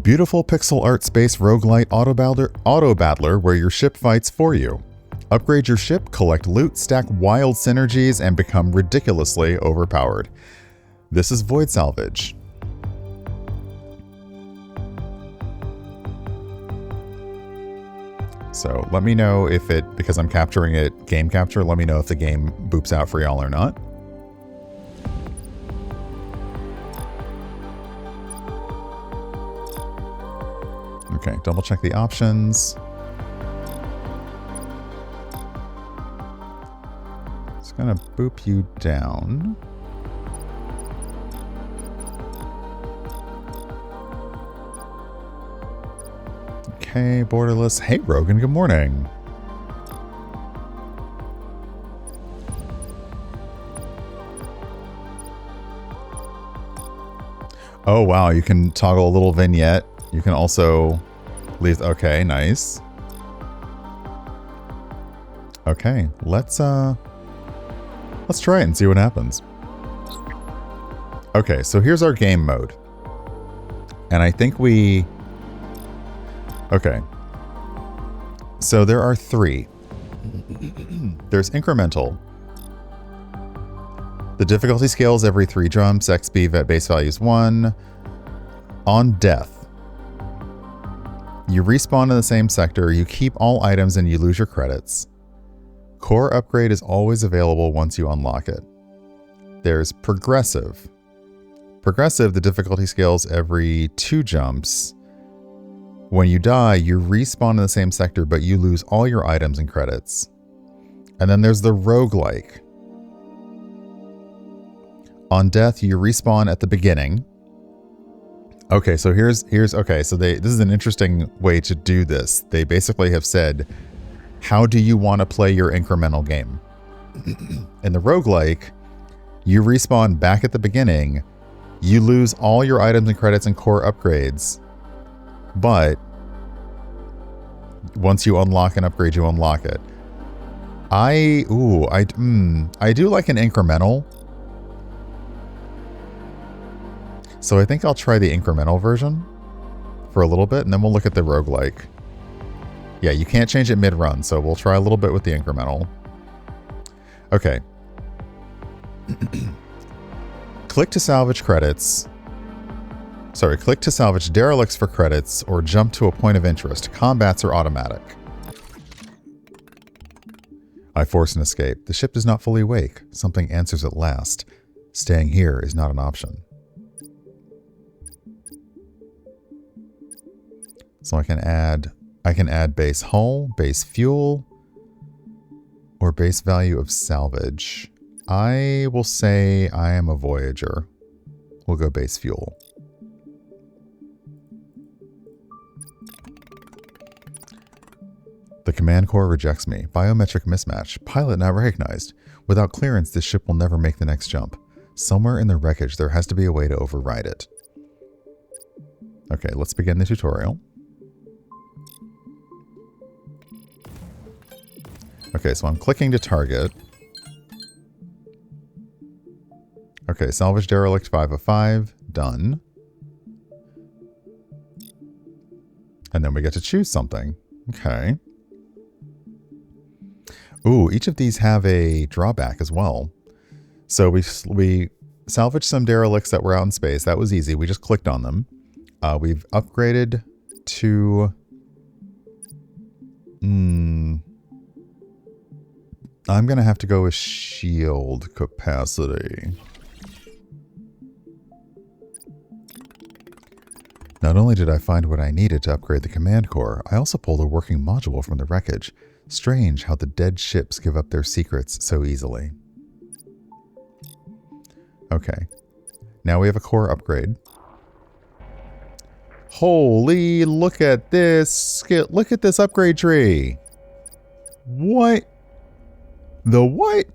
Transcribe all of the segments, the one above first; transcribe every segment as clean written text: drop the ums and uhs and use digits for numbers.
Beautiful pixel art space roguelite autobattler where your ship fights for you. Upgrade your ship, collect loot, stack wild synergies, and become ridiculously overpowered. This is Void Salvage. So let me know if it, because I'm capturing it game capture, let me know if the game boops out for y'all or not. Okay, double check the options. It's gonna boop you down. Okay, borderless. Hey, Rogan, good morning. Oh, wow, you can toggle a little vignette. You can also leave. Okay, nice. Okay, let's try it and see what happens. Okay, so here's our game mode. And I think we... Okay. So there are 3. There's Incremental. The difficulty scales every 3 jumps. XP at base value is 1. On death, you respawn in the same sector, you keep all items, and you lose your credits. Core upgrade is always available once you unlock it. There's Progressive. Progressive, the difficulty scales every 2 jumps. When you die, you respawn in the same sector, but you lose all your items and credits. And then there's the Roguelike. On death, you respawn at the beginning. Okay, so here's okay, so this is an interesting way to do this. They basically have said, how do you want to play your incremental game? In the Roguelike, you respawn back at the beginning, you lose all your items and credits and core upgrades. But once you unlock an upgrade, you unlock it. I do like an incremental. So I think I'll try the incremental version for a little bit, and then we'll look at the roguelike. Yeah, you can't change it mid-run, so we'll try a little bit with the incremental. Okay. Click to salvage credits. Sorry, click to salvage derelicts for credits or jump to a point of interest. Combats are automatic. I force an escape. The ship is not fully awake. Something answers at last. Staying here is not an option. So I can add base hull, base fuel, or base value of salvage. I will say I am a voyager. We'll go base fuel. The command core rejects me. Biometric mismatch. Pilot not recognized. Without clearance, this ship will never make the next jump. Somewhere in the wreckage, there has to be a way to override it. Okay, let's begin the tutorial. Okay, so I'm clicking to target. Okay, salvage derelict 5 of 5. Done. And then we get to choose something. Okay. Ooh, each of these have a drawback as well. So we salvaged some derelicts that were out in space. That was easy. We just clicked on them. We've upgraded to... I'm going to have to go with shield capacity. Not only did I find what I needed to upgrade the command core, I also pulled a working module from the wreckage. Strange how the dead ships give up their secrets so easily. Okay. Now we have a core upgrade. Holy, look at this. Look at this upgrade tree. What? The what?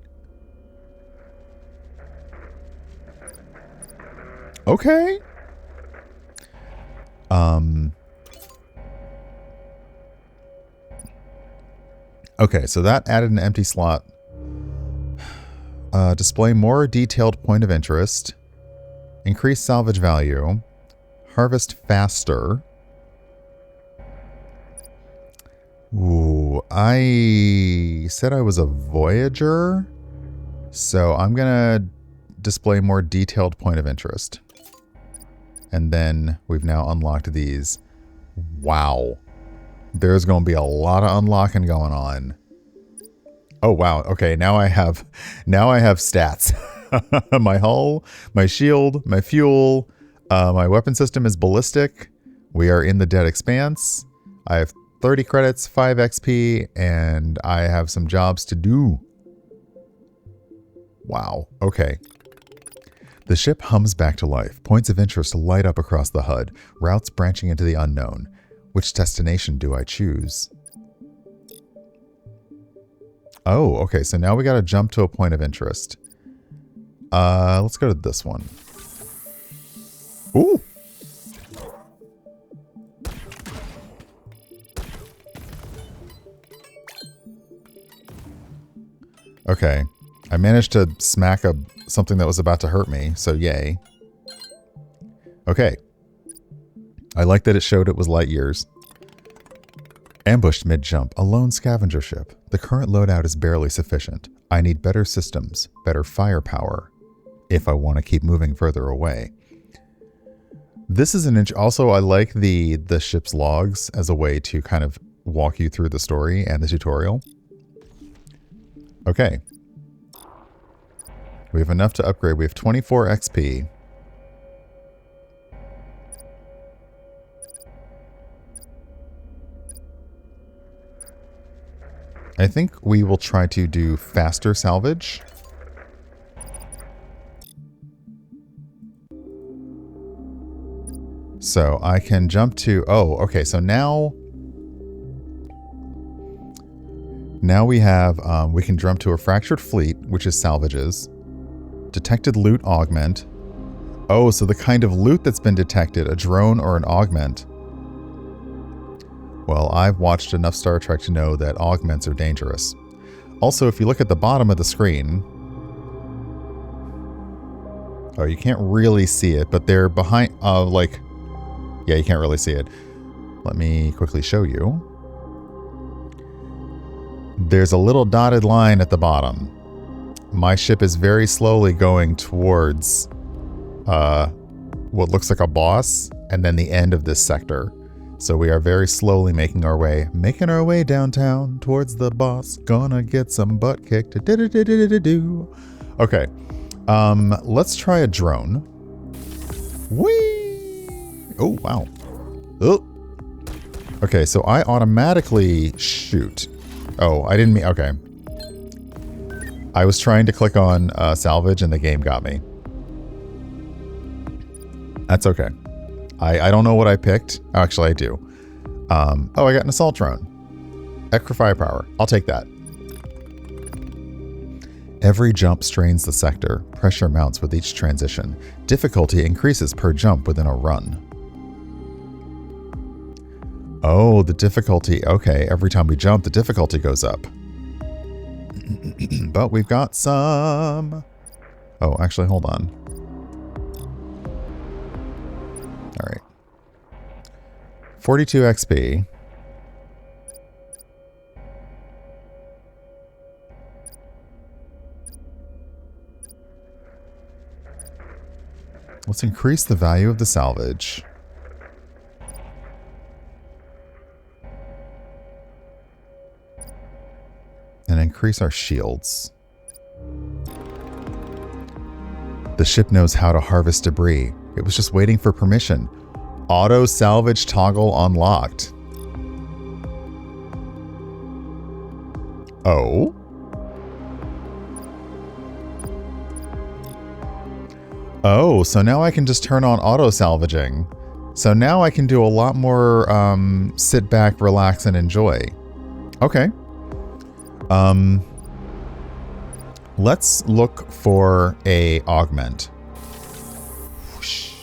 Okay. Okay, so that added an empty slot. Display more detailed point of interest. Increase salvage value. Harvest faster. Ooh, I said I was a Voyager, so I'm going to display more detailed point of interest. And then we've now unlocked these. Wow. There's going to be a lot of unlocking going on. Oh, wow. Okay, now I have stats. My hull, my shield, my fuel, my weapon system is ballistic. We are in the Dead Expanse. I have 30 credits, 5 XP, and I have some jobs to do. Wow. Okay. The ship hums back to life. Points of interest light up across the HUD. Routes branching into the unknown. Which destination do I choose? Oh, okay. So now we got to jump to a point of interest. Let's go to this one. Ooh. Okay. I managed to smack something that was about to hurt me, so yay. Okay. I like that it showed it was light years. Ambushed mid-jump, a lone scavenger ship. The current loadout is barely sufficient. I need better systems, better firepower, if I want to keep moving further away. This is also, I like the ship's logs as a way to kind of walk you through the story and the tutorial. Okay. We have enough to upgrade. We have 24 XP. I think we will try to do faster salvage. So I can jump to, oh, okay, so now we have, we can jump to a fractured fleet, which is salvages. Detected loot augment. Oh, so the kind of loot that's been detected, a drone or an augment. Well, I've watched enough Star Trek to know that augments are dangerous. Also, if you look at the bottom of the screen... Oh, you can't really see it, but they're behind, like... Yeah, you can't really see it. Let me quickly show you. There's a little dotted line at the bottom. My ship is very slowly going towards what looks like a boss, and then the end of this sector. So we are very slowly making our way downtown towards the boss. Gonna get some butt kicked. Okay. Let's try a drone. Whee! Oh, wow. Oh. Okay, so I automatically shoot. Oh, I didn't mean... Okay. I was trying to click on salvage and the game got me. That's okay. I don't know what I picked. Actually, I do. Oh, I got an assault drone. Extra firepower. I'll take that. Every jump strains the sector. Pressure mounts with each transition. Difficulty increases per jump within a run. Oh, the difficulty. Okay, every time we jump, the difficulty goes up. But we've got some... Oh, actually, hold on. All right. 42 XP. Let's increase the value of the salvage. And increase our shields. The ship knows how to harvest debris. It was just waiting for permission. Auto salvage toggle unlocked. Oh? Oh, so now I can just turn on auto salvaging. So now I can do a lot more sit back, relax, and enjoy. Okay. Let's look for a augment. Whoosh.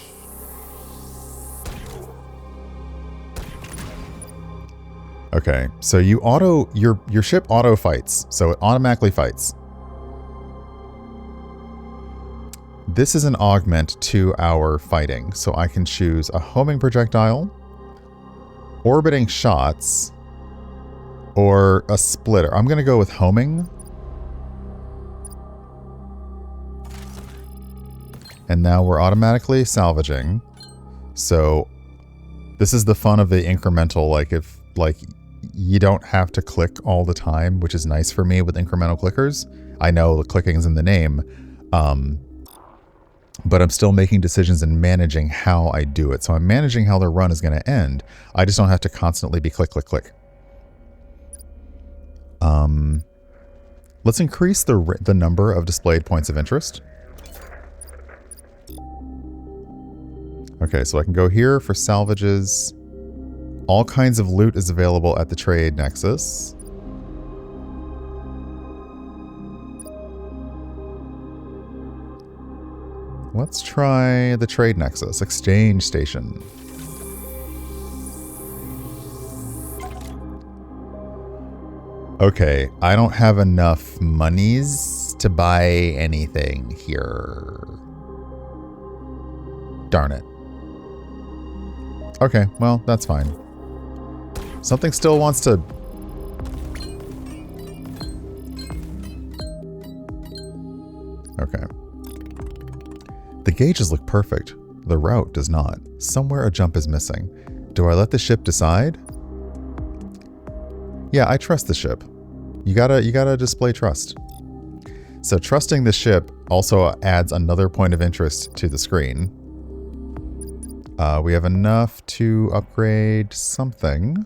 Okay, so your ship auto fights, so it automatically fights. This is an augment to our fighting, so I can choose a homing projectile, orbiting shots, Or a splitter. I'm going to go with homing. And now we're automatically salvaging. So this is the fun of the incremental. Like if you don't have to click all the time, which is nice for me with incremental clickers. I know the clicking is in the name. But I'm still making decisions and managing how I do it. So I'm managing how the run is going to end. I just don't have to constantly be click, click, click. Let's increase the number of displayed points of interest. Okay, so I can go here for salvages. All kinds of loot is available at the trade nexus. Let's try the trade nexus, exchange station. Okay, I don't have enough monies to buy anything here. Darn it. Okay, well, that's fine. Something still wants to... Okay. The gauges look perfect. The route does not. Somewhere a jump is missing. Do I let the ship decide? Yeah, I trust the ship. You gotta display trust. So trusting the ship also adds another point of interest to the screen. We have enough to upgrade something.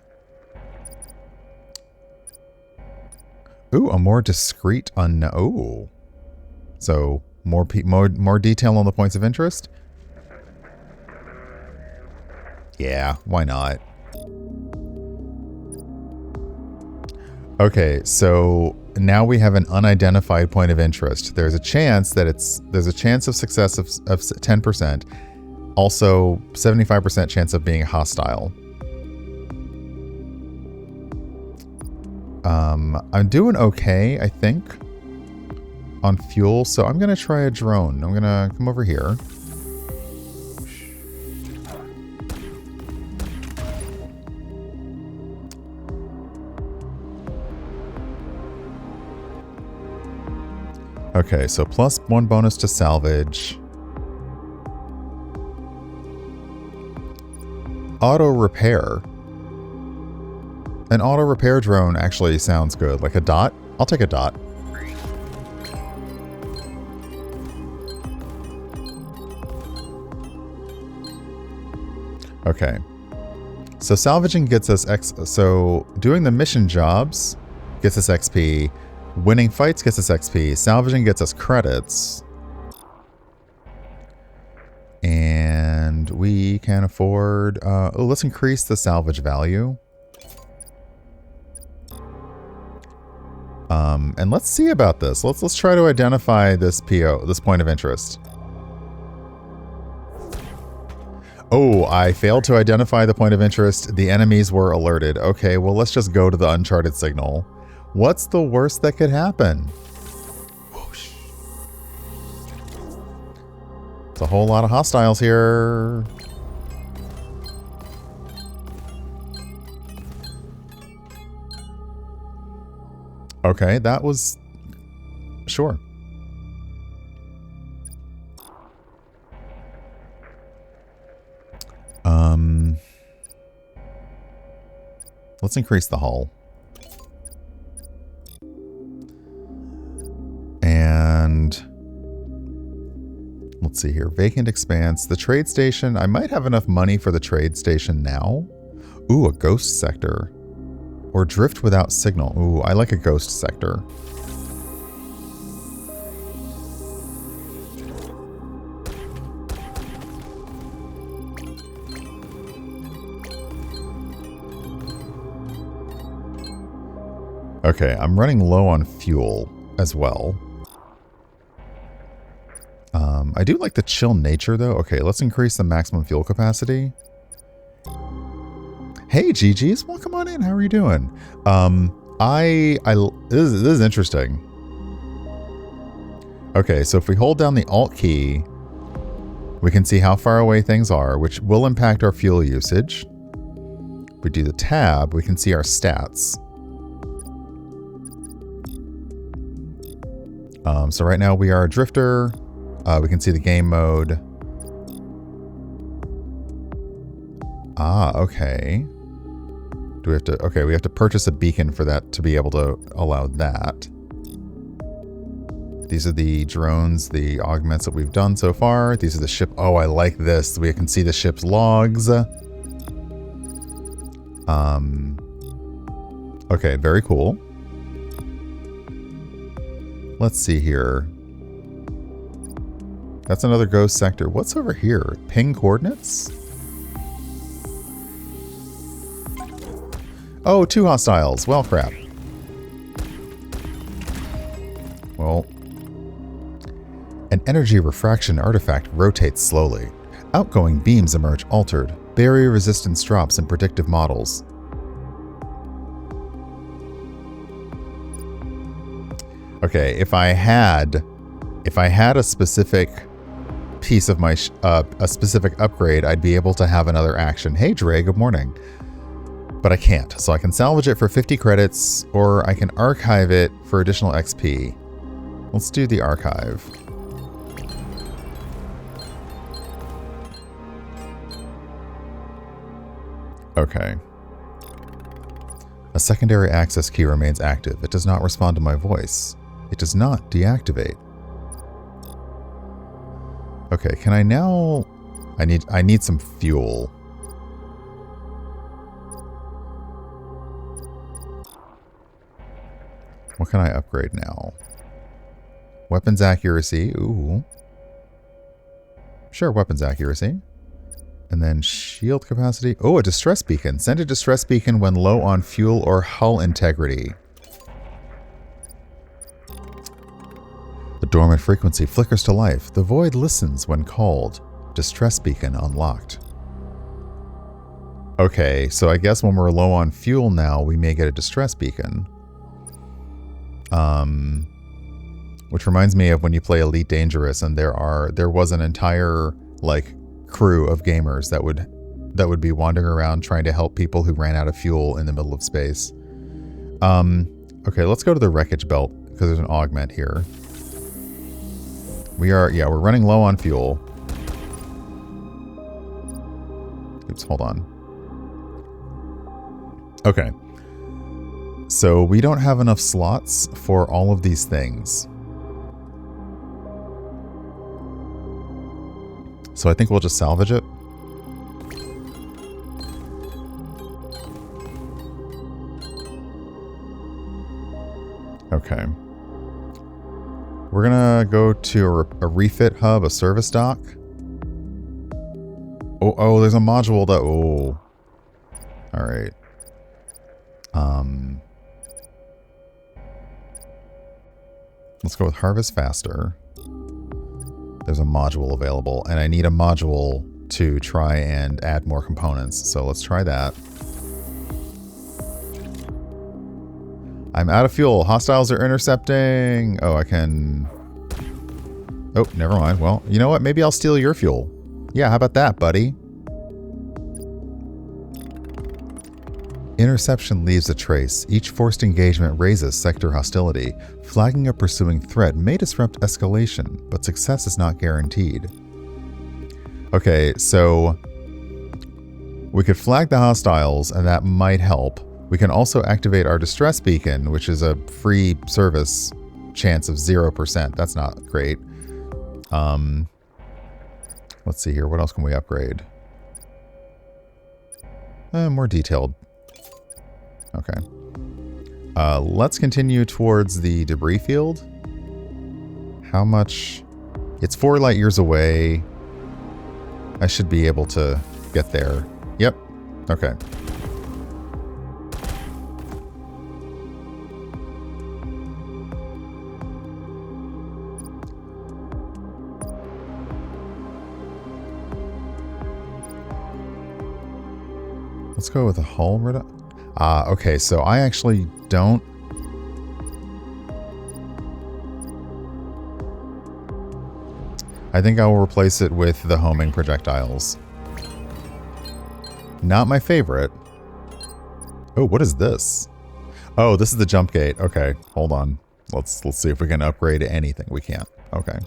Ooh, a more discreet oh. So more detail on the points of interest? Yeah, why not? Okay, so now we have an unidentified point of interest. There's a chance that there's a chance of success of 10%. Also, 75% chance of being hostile. I'm doing okay, I think, on fuel. So I'm gonna try a drone. I'm gonna come over here. Okay, so +1 bonus to salvage. Auto repair. An auto repair drone actually sounds good. Like a dot? I'll take a dot. Okay. So salvaging gets us so doing the mission jobs gets us XP. Winning fights gets us XP. Salvaging gets us credits. And we can afford... let's increase the salvage value. And let's see about this. Let's try to identify this PO, this point of interest. Oh, I failed to identify the point of interest. The enemies were alerted. Okay, well, let's just go to the uncharted signal. What's the worst that could happen? Whoosh. It's a whole lot of hostiles here. Okay, that was... Sure. Let's increase the hull. And let's see here. Vacant expanse. The trade station. I might have enough money for the trade station now. Ooh, a ghost sector. Or drift without signal. Ooh, I like a ghost sector. Okay, I'm running low on fuel as well. I do like the chill nature though. Okay, let's increase the maximum fuel capacity. Hey GG's, welcome on in. How are you doing? This is interesting. Okay, so if we hold down the Alt key, we can see how far away things are, which will impact our fuel usage. If we do the tab, we can see our stats. So right now we are a drifter. We can see the game mode. Ah, okay. Do we have to... Okay, we have to purchase a beacon for that to be able to allow that. These are the drones, the augments that we've done so far. These are the ship... Oh, I like this. We can see the ship's logs. Okay, very cool. Let's see here. That's another ghost sector. What's over here? Ping coordinates? Oh, 2 hostiles. Well, crap. Well, an energy refraction artifact rotates slowly. Outgoing beams emerge altered. Barrier resistance drops in predictive models. Okay, if I had a specific piece of my a specific upgrade, I'd be able to have another action. Hey, Dre, good morning. But I can't, so I can salvage it for 50 credits, or I can archive it for additional XP. Let's do the archive. Okay. A secondary access key remains active. It does not respond to my voice. It does not deactivate. Okay, can I now... I need some fuel. What can I upgrade now? Weapons accuracy. Ooh. Sure, weapons accuracy. And then shield capacity. Oh, a distress beacon. Send a distress beacon when low on fuel or hull integrity. The dormant frequency flickers to life. The void listens when called. Distress beacon unlocked. Okay, so I guess when we're low on fuel now, we may get a distress beacon. Which reminds me of when you play Elite Dangerous, and there was an entire like crew of gamers that would be wandering around trying to help people who ran out of fuel in the middle of space. Okay, let's go to the wreckage belt because there's an augment here. We're running low on fuel. Oops, hold on. Okay. So we don't have enough slots for all of these things. So I think we'll just salvage it. Okay. We're gonna go to a refit hub, a service dock. Oh, there's a module that... Oh. Alright. Let's go with Harvest Faster. There's a module available, and I need a module to try and add more components, so let's try that. I'm out of fuel. Hostiles are intercepting. Oh, I can... Oh, never mind. Well, you know what? Maybe I'll steal your fuel. Yeah, how about that, buddy? Interception leaves a trace. Each forced engagement raises sector hostility. Flagging a pursuing threat may disrupt escalation, but success is not guaranteed. Okay, so we could flag the hostiles, and that might help. We can also activate our distress beacon, which is a free service chance of 0%. That's not great. Let's see here. What else can we upgrade? More detailed. Okay. Let's continue towards the debris field. How much? It's 4 light years away. I should be able to get there. Yep. Okay. Let's go with a hull reduction. Okay, so I actually don't... I think I will replace it with the homing projectiles. Not my favorite. Oh, what is this? Oh, this is the jump gate. Okay, hold on. Let's see if we can upgrade anything. We can't. Okay.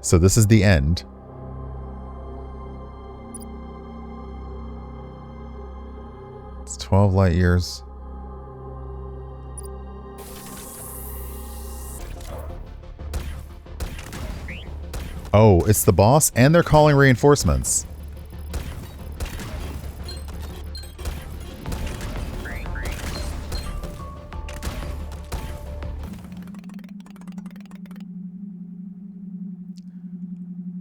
So this is the end. It's 12 light years. Oh, it's the boss, and they're calling reinforcements.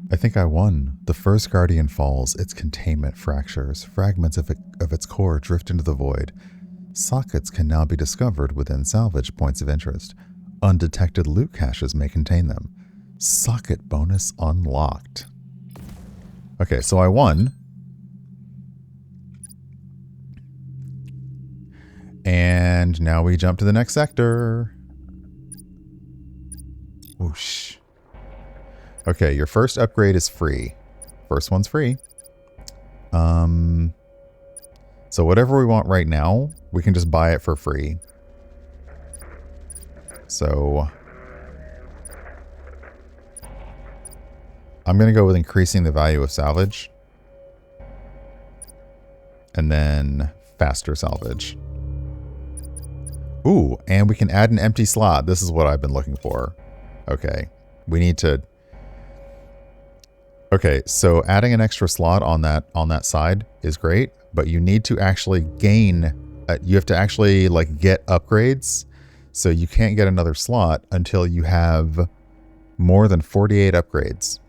I think I won. The first guardian falls. Its containment fractures. Fragments of its core drift into the void. Sockets can now be discovered within salvage points of interest. Undetected loot caches may contain them. Socket bonus unlocked. Okay, so I won. And now we jump to the next sector. Whoosh. Okay, your first upgrade is free. First one's free. So whatever we want right now, we can just buy it for free. So I'm going to go with increasing the value of salvage. And then faster salvage. Ooh, and we can add an empty slot. This is what I've been looking for. Okay, we need to... Okay, so adding an extra slot on that side is great, but you need to actually gain... you have to actually like get upgrades. So you can't get another slot until you have more than 48 upgrades.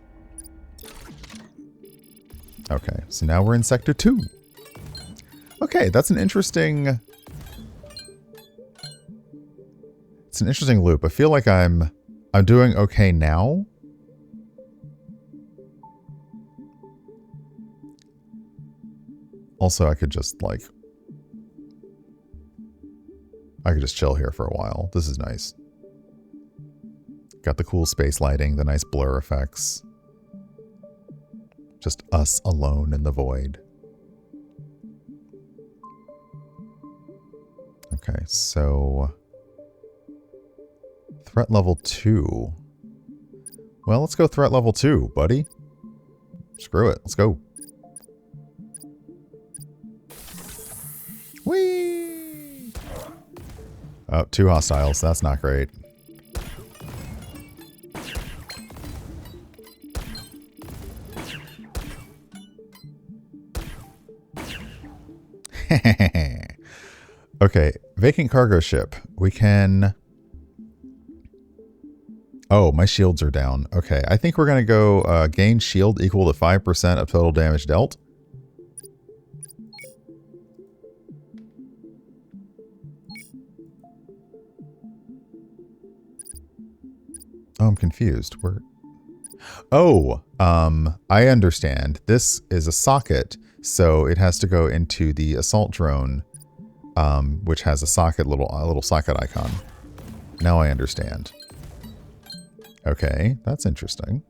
Okay, so now we're in Sector 2. Okay, that's an interesting... It's an interesting loop. I feel like I'm doing okay now. Also, I could just chill here for a while. This is nice. Got the cool space lighting, the nice blur effects. Just us alone in the void. Okay, so... Threat level 2. Well, let's go threat level 2, buddy. Screw it. Let's go. Whee! Oh, 2 hostiles. That's not great. Okay, vacant cargo ship. We can... Oh, my shields are down. Okay, I think we're going to go gain shield equal to 5% of total damage dealt. Oh, I'm confused. Oh, I understand. This is a socket, so it has to go into the assault drone, which has a socket, a little socket icon. Now I understand. Okay, that's interesting.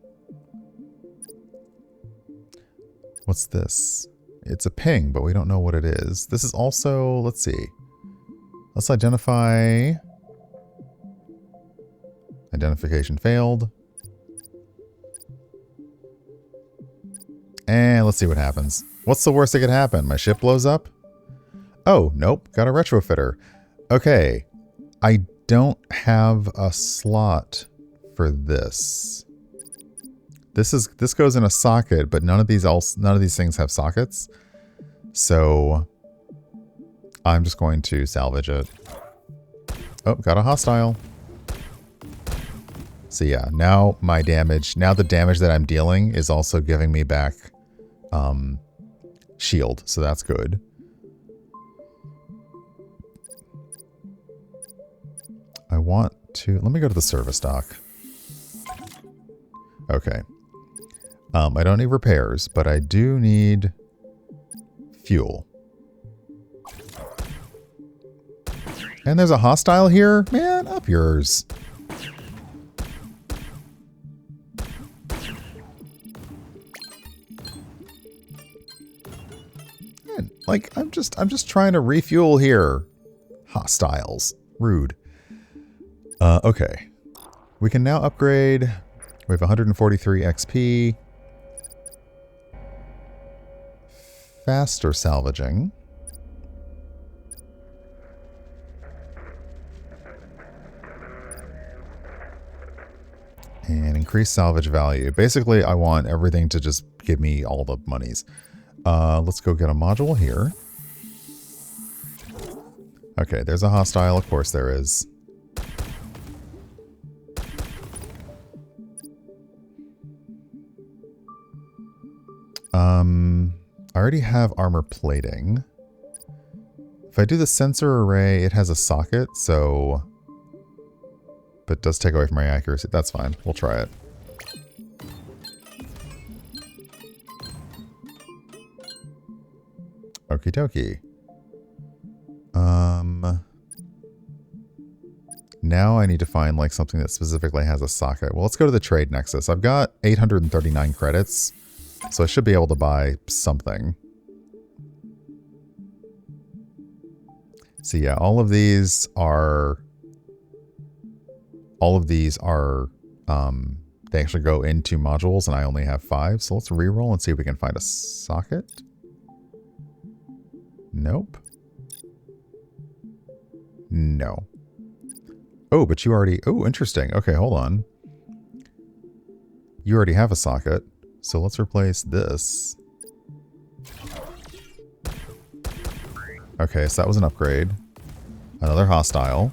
What's this? It's a ping, but we don't know what it is. This is also, let's see. Let's identify. Identification failed. And let's see what happens. What's the worst that could happen? My ship blows up? Oh, nope. Got a retrofitter. Okay. I don't have a slot for this. This goes in a socket, but none of these things have sockets. So I'm just going to salvage it. Oh, got a hostile. So yeah, now the damage that I'm dealing is also giving me back shield, so that's good. Let me go to the service dock. Okay. I don't need repairs, but I do need fuel. And there's a hostile here? Man, up yours. Man, like, I'm just trying to refuel here. Hostiles. Rude. Okay. We can now upgrade. We have 143 XP. Faster salvaging. And increase salvage value. Basically, I want everything to just give me all the monies. Let's go get a module here. Okay, there's a hostile. Of course there is. I already have armor plating. If I do the sensor array, it has a socket, so... But it does take away from my accuracy. That's fine. We'll try it. Okie dokie. Now I need to find like something that specifically has a socket. Well, let's go to the trade nexus. I've got 839 credits, so I should be able to buy something. So yeah, all of these are they actually go into modules, and I only have 5. So let's reroll and see if we can find a socket. Nope. No. Oh, but you already... Oh, interesting. Okay, hold on. You already have a socket. So let's replace this. Okay, so that was an upgrade. Another hostile.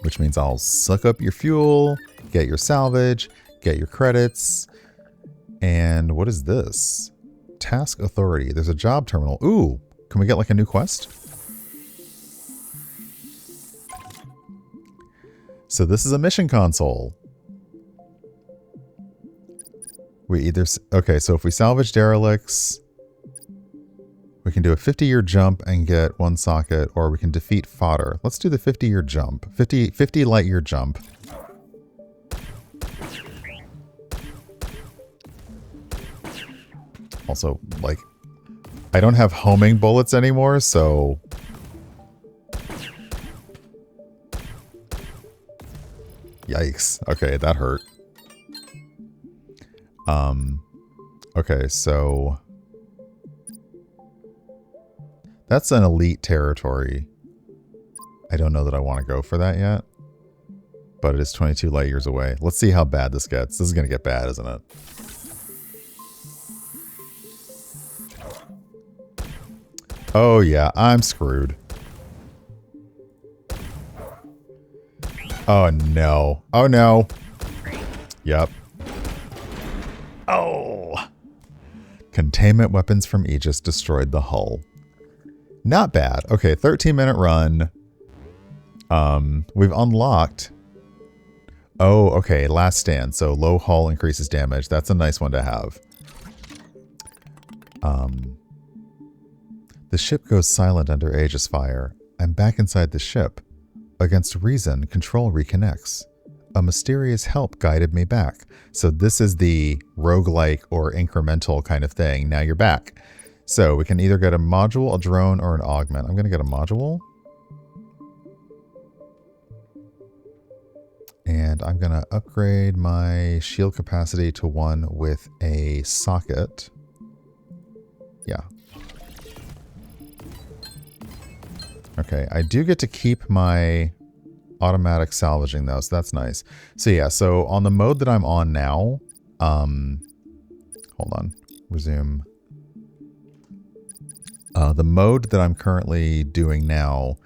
Which means I'll suck up your fuel, get your salvage, get your credits. And what is this? Task authority. There's a job terminal. Ooh, can we get like a new quest? So this is a mission console. We either... Okay, so if we salvage derelicts, we can do a 50-year jump and get 1 socket, or we can defeat fodder. Let's do the 50-year jump. 50 light-year jump. Also, like, I don't have homing bullets anymore, so... Yikes. Okay, that hurt. Okay, so... That's an elite territory. I don't know that I want to go for that yet. But it is 22 light years away. Let's see how bad this gets. This is going to get bad, isn't it? Oh yeah, I'm screwed. Oh no. Oh no. Yep. Oh. Containment weapons from Aegis destroyed the hull. Not bad. Okay, 13-minute run. We've unlocked... Oh, okay, last stand. So low hull increases damage. That's a nice one to have. The ship goes silent under Aegis fire. I'm back inside the ship. Against reason, control reconnects. A mysterious help guided me back. So this is the roguelike or incremental kind of thing. Now you're back. So we can either get a module, a drone, or an augment. I'm going to get a module. And I'm going to upgrade my shield capacity to 1 with a socket. Yeah. Okay, I do get to keep my automatic salvaging though, so that's nice. So yeah, so on the mode that I'm on now, hold on, resume. The mode that I'm currently doing now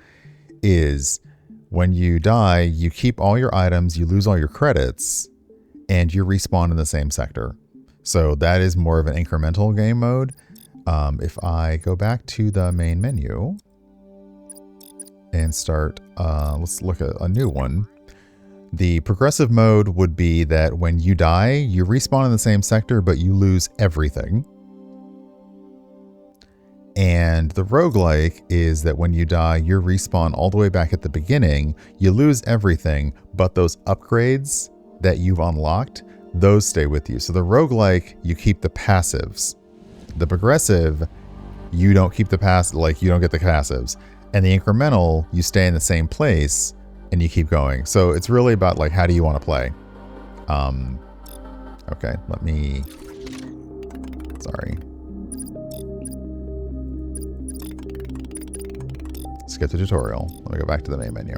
is when you die, you keep all your items, you lose all your credits, and you respawn in the same sector. So that is more of an incremental game mode. If I go back to the main menu and start, let's look at a new one. The progressive mode would be that when you die, you respawn in the same sector, but you lose everything. And the roguelike is that when you die, you respawn all the way back at the beginning, you lose everything, but those upgrades that you've unlocked, those stay with you. So the roguelike, you keep the passives. The progressive, you don't keep the you don't get the passives. And the incremental, you stay in the same place and you keep going. So it's really about like, how do you want to play? Okay, sorry. Skip the tutorial. Let me go back to the main menu.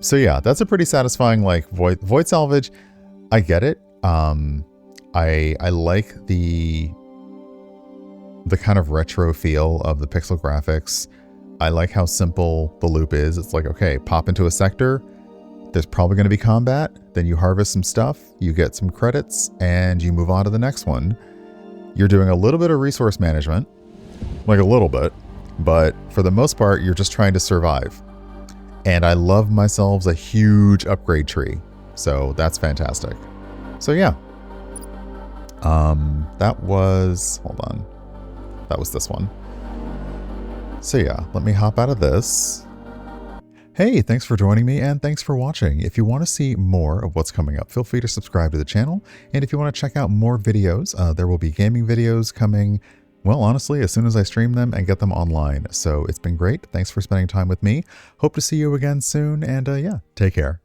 So yeah, that's a pretty satisfying, like, void salvage. I get it. I like the kind of retro feel of the pixel graphics. I like how simple the loop is. It's like, okay, pop into a sector. There's probably going to be combat. Then you harvest some stuff, you get some credits, and you move on to the next one. You're doing a little bit of resource management, like a little bit, but for the most part, you're just trying to survive. And I love myself a huge upgrade tree. So that's fantastic. So yeah. That was this one. So yeah, let me hop out of this. Hey, thanks for joining me and thanks for watching. If you want to see more of what's coming up, feel free to subscribe to the channel. And if you want to check out more videos, there will be gaming videos coming, well, honestly, as soon as I stream them and get them online. So it's been great. Thanks for spending time with me. Hope to see you again soon. And yeah, take care.